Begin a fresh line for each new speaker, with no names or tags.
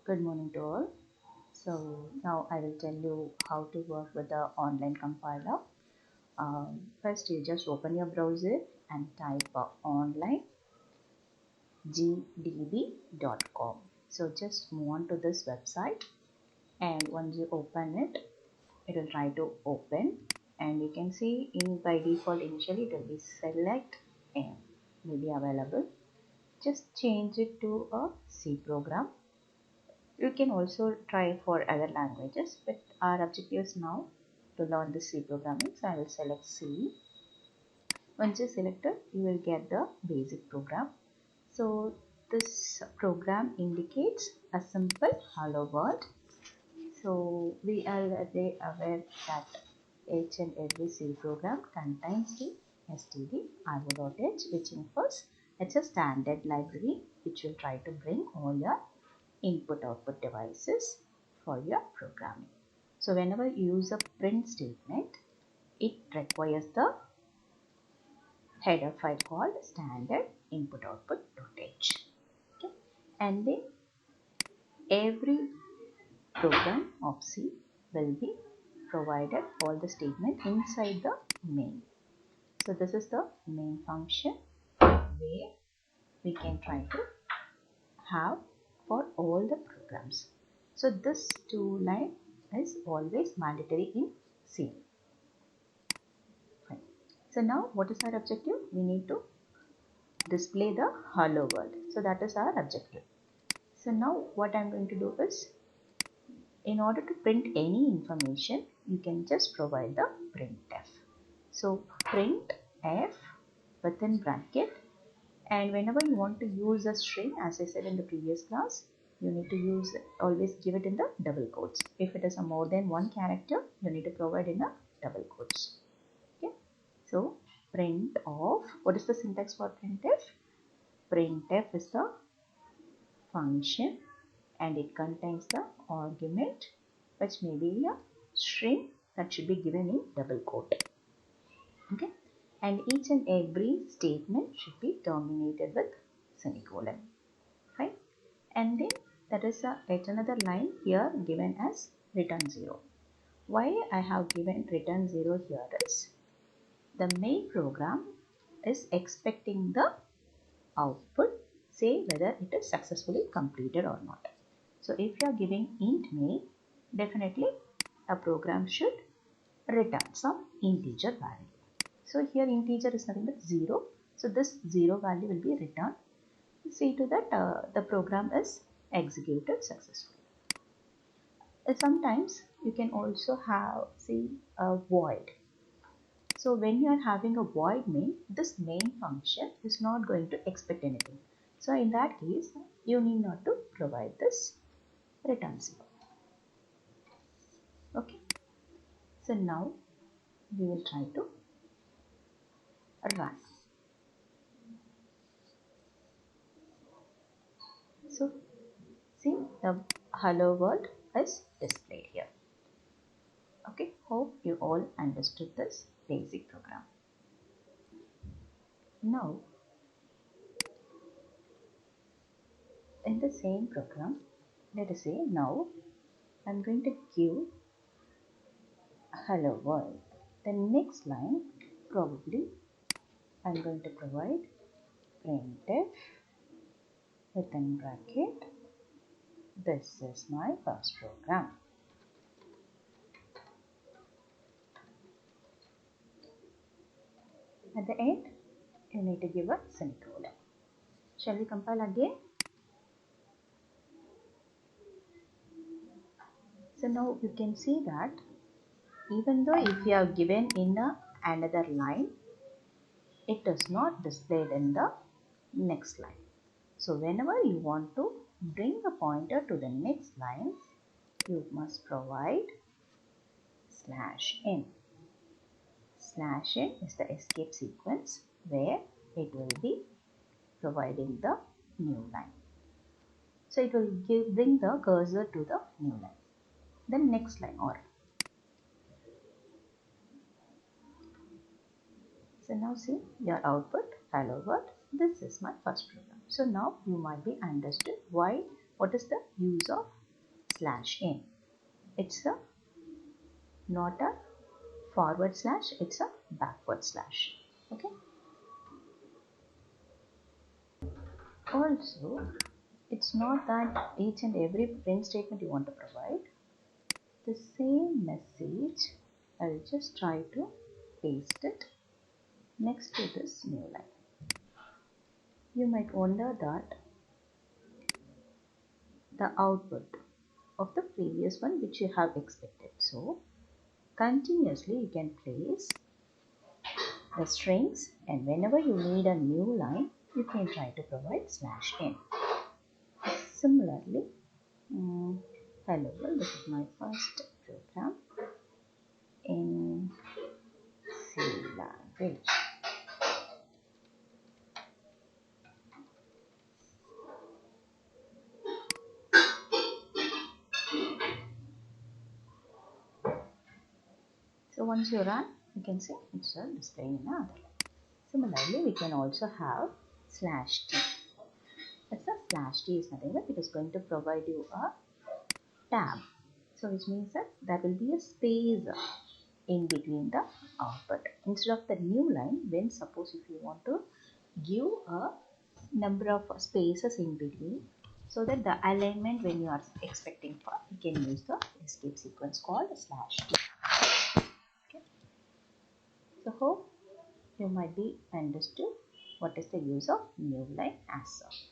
Good morning to all. So now I will tell you how to work with the online compiler. First you just open your browser and type onlinegdb.com. So just move on to this website, and once you open it, it will try to open, and you can see by default initially it will be select and will be available. Just change it to a C program. You can also try for other languages, but our objective is now to learn the C programming. So I will select C. Once you select it, you will get the basic program. So this program indicates a simple hello world. So we are already aware that each and every C program contains the stdio.h, which infers it's a standard library which will try to bring all your input-output devices for your programming. So whenever you use a print statement, it requires the header file called standard input-output.h. Okay. And then every program of C will be provided all the statement inside the main. So this is the main function where we can try to have for all the programs. So this two line is always mandatory in C. Fine. So now what is our objective? We need to display the hello world. So that is our objective. So now what I am going to do is, in order to print any information, you can just provide the printf. So printf within bracket, and whenever you want to use a string, as I said in the previous class, you need to always give it in the double quotes. If it is a more than one character, you need to provide in a double quotes. Okay. So print of, what is the syntax for printf? Printf is the function and it contains the argument which may be a string that should be given in double quote. Okay. And each and every statement should be terminated with semicolon. Fine. And then there is yet another line here given as return 0. Why I have given return 0 here is, the main program is expecting the output, say whether it is successfully completed or not. So if you are giving int main, definitely a program should return some integer value. So here integer is nothing but 0. So this 0 value will be returned. See to that the program is executed successfully. Sometimes you can also have, see, a void. So when you are having a void main, this main function is not going to expect anything. So in that case, you need not to provide this return 0. Okay. So now we will try to run. So see, the hello world is displayed here. Okay, hope you all understood this basic program. Now in the same program, let us say now I'm going to give hello world. The next line probably I'm going to provide printf within bracket. This is my first program. At the end, you need to give a semicolon. Shall we compile again? So now you can see that even though if you have given in another line, it is not displayed in the next line. So whenever you want to bring the pointer to the next line, you must provide /n. /n is the escape sequence where it will be providing the new line. So it will bring the cursor to the new line. Then next line or. So now see your output, hello world. This is my first program. So now you might be understood what is the use of slash in. It's a not a forward slash, it's a backward slash. Okay. Also, it's not that each and every print statement you want to provide. The same message, I'll just try to paste it next to this new line. You might wonder that the output of the previous one which you have expected. So continuously you can place the strings, and whenever you need a new line you can try to provide slash in. Similarly, hello world, this is my first program in C language. So once you run, you can see it's displaying in another line. Similarly, we can also have slash t. That's a slash t is nothing but it is going to provide you a tab. So which means that there will be a space in between the output. Instead of the new line, when suppose if you want to give a number of spaces in between, so that the alignment when you are expecting for, you can use the escape sequence called slash t. Okay. So hope you might be understood what is the use of new line as such.